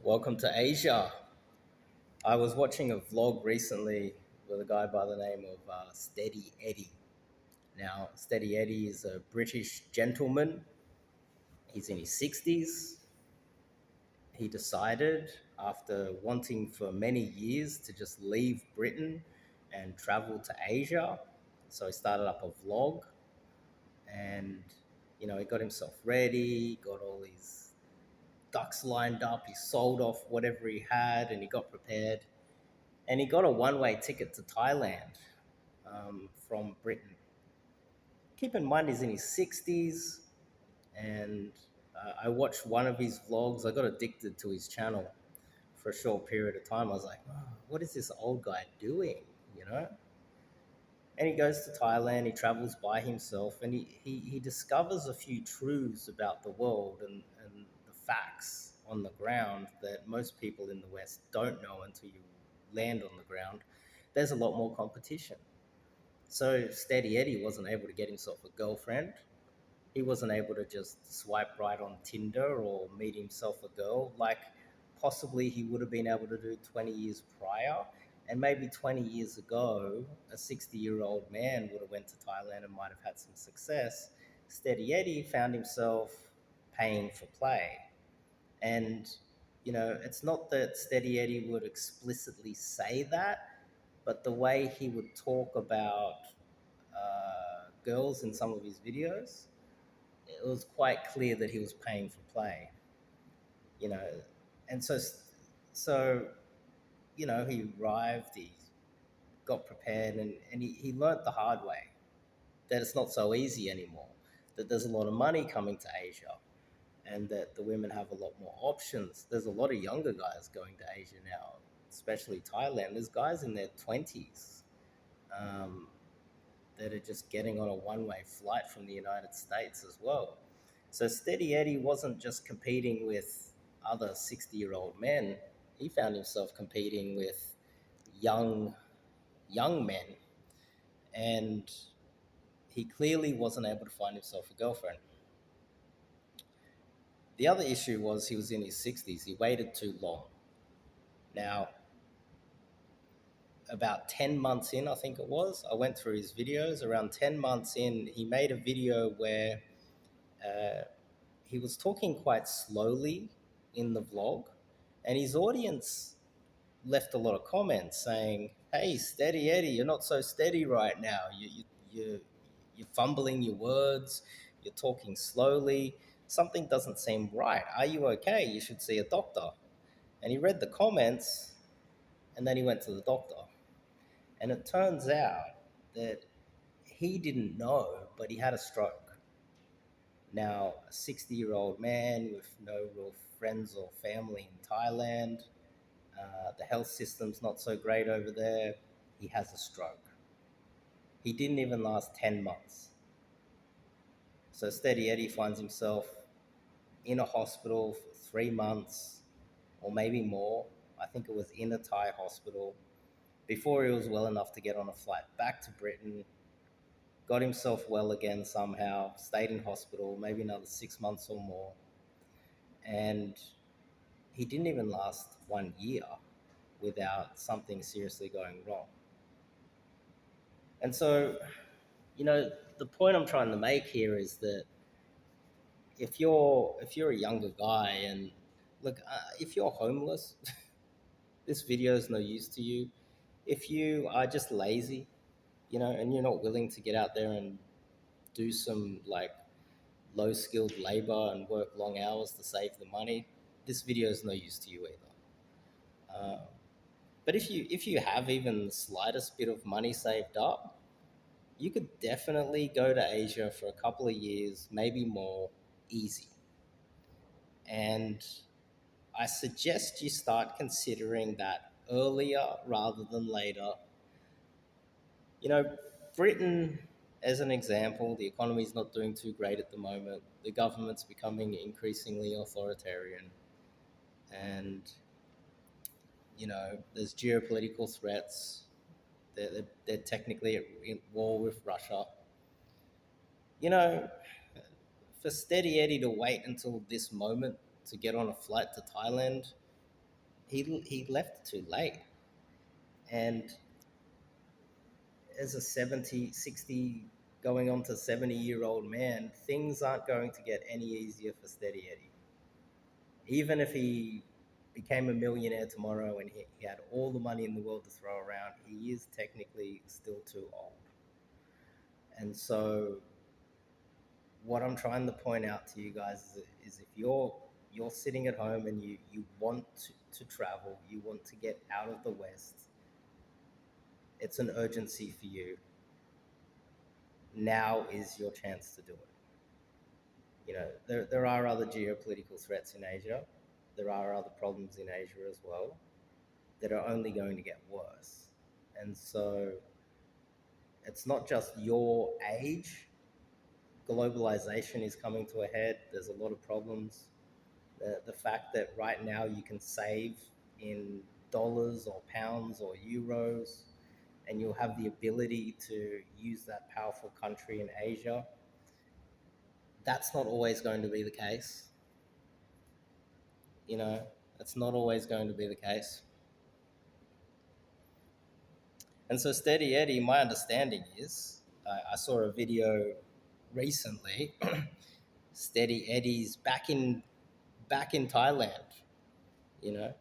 Welcome to Asia. I was watching a vlog recently with a guy by the name of Steady Eddie. Now, Steady Eddie is a British gentleman. He's in his 60s. He decided, after wanting for many years to just leave Britain and travel to Asia, so he started up a vlog and he got himself ready, got all his ducks lined up, he sold off whatever he had, and he got prepared. And he got a one-way ticket to Thailand from Britain. Keep in mind, he's in his 60s, and I watched one of his vlogs. I got addicted to his channel for a short period of time. I was like, oh, what is this old guy doing? You know? And he goes to Thailand, he travels by himself, and he discovers a few truths about the world and the facts on the ground that most people in the West don't know until you land on the ground. There's a lot more competition. So Steady Eddie wasn't able to get himself a girlfriend. He wasn't able to just swipe right on Tinder or meet himself a girl like possibly he would have been able to do 20 years prior. And maybe 20 years ago, a 60-year-old man would have went to Thailand and might have had some success. Steady Eddie found himself paying for play. And, it's not that Steady Eddie would explicitly say that, but the way he would talk about girls in some of his videos, it was quite clear that he was paying for play, you know. And so he arrived, he got prepared, and he learnt the hard way that it's not so easy anymore, that there's a lot of money coming to Asia, and that the women have a lot more options. There's a lot of younger guys going to Asia now, especially Thailand. There's guys in their 20s um, that are just getting on a one-way flight from the United States as well. So Steady Eddie wasn't just competing with other 60-year-old men. He found himself competing with young young men, and he clearly wasn't able to find himself a girlfriend. The other issue was he was in his 60s. He waited too long. Now, about 10 months in, I think it was, I went through his videos. Around 10 months in, he made a video where uh, he was talking quite slowly in the vlog, and his audience left a lot of comments saying, "Hey, Steady Eddie, you're not so steady right now. You're fumbling your words. You're talking slowly. Something doesn't seem right. Are you okay? You should see a doctor." And he read the comments, and then he went to the doctor. And it turns out that he didn't know, but he had a stroke. Now, a 60-year-old man with no real friends or family in Thailand, the health system's not so great over there. He has a stroke. He didn't even last 10 months. So Steady Eddie finds himself in a hospital for 3 months or maybe more. I think it was in a Thai hospital before he was well enough to get on a flight back to Britain, got himself well again somehow, stayed in hospital maybe another 6 months or more. And he didn't even last 1 year without something seriously going wrong. And so, the point I'm trying to make here is that if you're a younger guy and look, if you're homeless, this video is no use to you. If you are just lazy, and you're not willing to get out there and do some like low skilled labor and work long hours to save the money, this video is no use to you either. But if you have even the slightest bit of money saved up, you could definitely go to Asia for a couple of years, maybe more, easy. And I suggest you start considering that earlier rather than later. You know, Britain, as an example, the economy is not doing too great at the moment. The government's becoming increasingly authoritarian. And, there's geopolitical threats. They're technically at war with Russia. You know, for Steady Eddie to wait until this moment to get on a flight to Thailand, he left too late. And as a 70, 60, going on to 70-year-old man, things aren't going to get any easier for Steady Eddie. Even if he became a millionaire tomorrow and he had all the money in the world to throw around, he is technically still too old. And so what I'm trying to point out to you guys is if you're sitting at home and you want to travel, you want to get out of the West, it's an urgency for you. Now is your chance to do it. You know, there are other geopolitical threats in Asia. There are other problems in Asia as well that are only going to get worse. And so it's not just your age. Globalization is coming to a head. There's a lot of problems. The fact that right now you can save in dollars or pounds or euros, and you'll have the ability to use that powerful country in Asia, that's not always going to be the case. You know, that's not always going to be the case. And so Steady Eddie, my understanding is, I saw a video recently. Steady Eddie's back in Thailand, you know,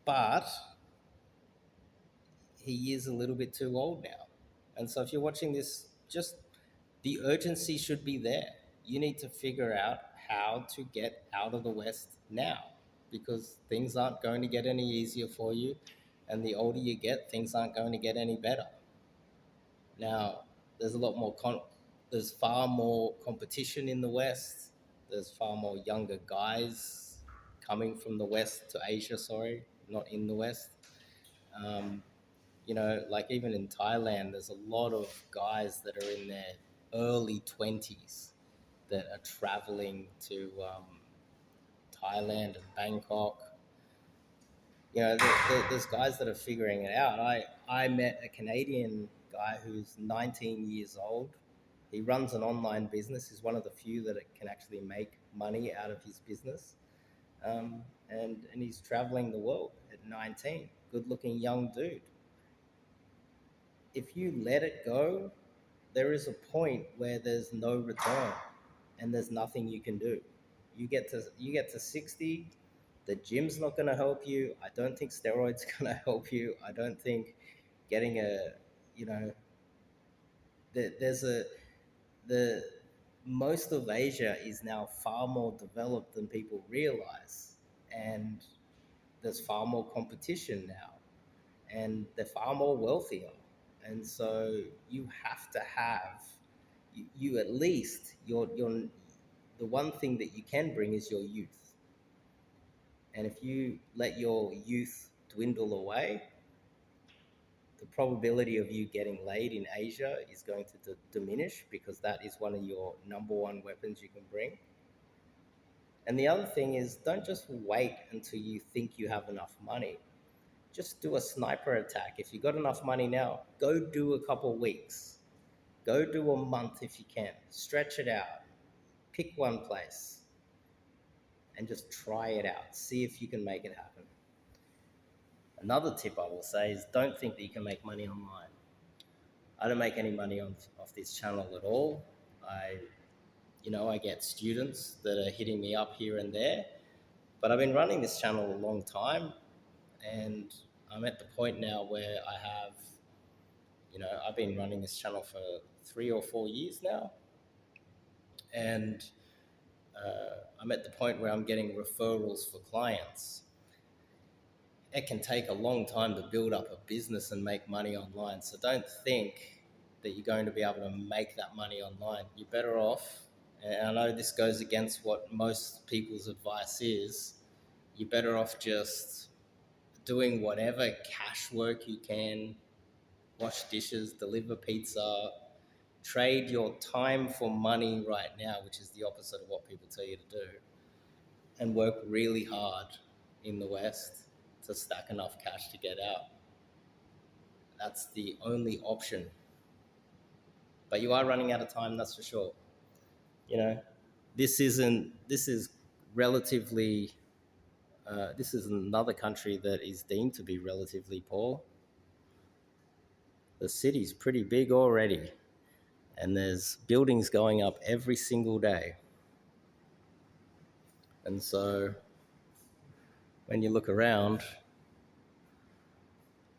but he is a little bit too old now. And so if you're watching this, just the urgency should be there. You need to figure out how to get out of the West now, because things aren't going to get any easier for you. And the older you get, things aren't going to get any better. Now, there's a lot more, there's far more competition in the West. There's far more younger guys coming from the West to Asia, sorry, not in the West. Um, you know, like even in Thailand, there's a lot of guys that are in their early 20s that are traveling to Thailand and Bangkok. You know, there's guys that are figuring it out. I met a Canadian guy who's 19 years old. He runs an online business. He's one of the few that can actually make money out of his business. And he's traveling the world at 19. Good looking young dude. If you let it go, there is a point where there's no return and there's nothing you can do. You get to 60, the gym's not going to help you. I don't think steroids going to help you. I don't think getting a, you know, there's a the most of Asia is now far more developed than people realize, and there's far more competition now, and they're far more wealthier, and so you have to have you at least your the one thing that you can bring is your youth, and if you let your youth dwindle away, the probability of you getting laid in Asia is going to diminish, because that is one of your number one weapons you can bring. And the other thing is, don't just wait until you think you have enough money. Just do a sniper attack. If you got enough money now, go do a couple weeks. Go do a month if you can. Stretch it out. Pick one place and just try it out. See if you can make it happen. Another tip I will say is, don't think that you can make money online. I don't make any money off this channel at all. I get students that are hitting me up here and there, but I've been running this channel a long time, and I'm at the point now where I've been running this channel for 3 or 4 years now, and I'm at the point where I'm getting referrals for clients. It can take a long time to build up a business and make money online. So don't think that you're going to be able to make that money online. You're better off, and I know this goes against what most people's advice is, you're better off just doing whatever cash work you can, wash dishes, deliver pizza, trade your time for money right now, which is the opposite of what people tell you to do, and work really hard in the West to stack enough cash to get out. That's the only option. But you are running out of time, that's for sure. You know, this is relatively This is another country that is deemed to be relatively poor. The city's pretty big already, and there's buildings going up every single day. And so when you look around,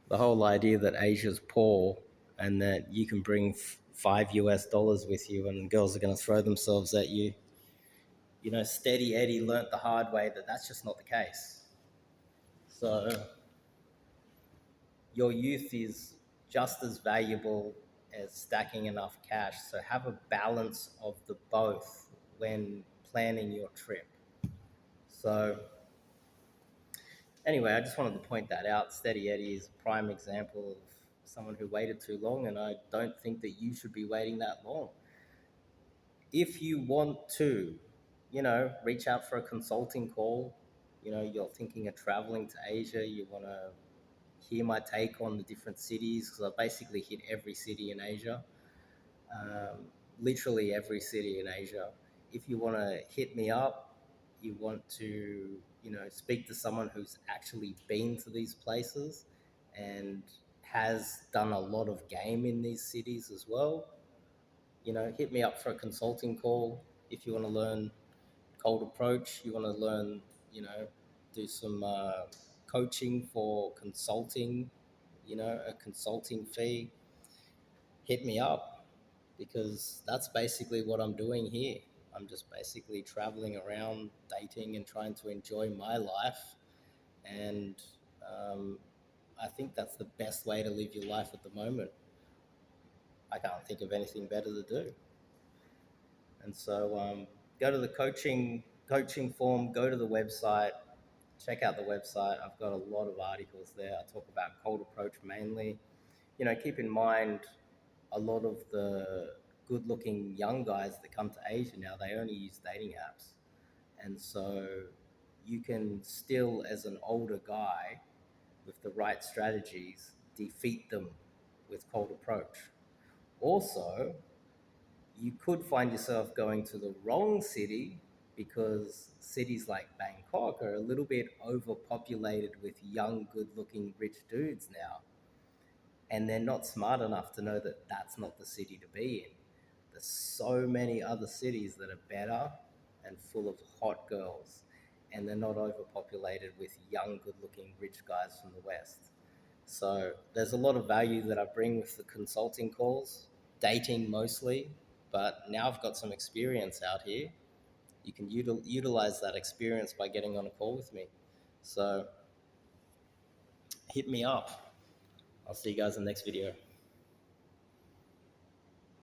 the whole idea that Asia's poor and that you can bring $5 with you and girls are going to throw themselves at you, you know, Steady Eddie learnt the hard way that that's just not the case. So your youth is just as valuable as stacking enough cash. So have a balance of the both when planning your trip. So anyway, I just wanted to point that out. Steady Eddie is a prime example of someone who waited too long, and I don't think that you should be waiting that long. If you want to, you know, reach out for a consulting call, you know, you're thinking of traveling to Asia, you want to hear my take on the different cities, because I basically hit every city in Asia, literally every city in Asia. If you want to hit me up, you want to, you know, speak to someone who's actually been to these places and has done a lot of game in these cities as well, you know, hit me up for a consulting call. If you want to learn cold approach, you want to learn, you know, do some coaching for consulting, you know, a consulting fee, hit me up, because that's basically what I'm doing here. I'm just basically traveling around, dating, and trying to enjoy my life. And um, I think that's the best way to live your life at the moment. I can't think of anything better to do. And so go to the coaching form, go to the website, check out the website. I've got a lot of articles there. I talk about cold approach mainly. You know, keep in mind a lot of the good looking young guys that come to Asia now, they only use dating apps. And so you can still, as an older guy with the right strategies, defeat them with cold approach. Also, you could find yourself going to the wrong city, because cities like Bangkok are a little bit overpopulated with young, good looking, rich dudes now. And they're not smart enough to know that that's not the city to be in. There's so many other cities that are better and full of hot girls, and they're not overpopulated with young, good looking, rich guys from the West. So there's a lot of value that I bring with the consulting calls, dating mostly, but now I've got some experience out here. You can utilize that experience by getting on a call with me. So hit me up. I'll see you guys in the next video.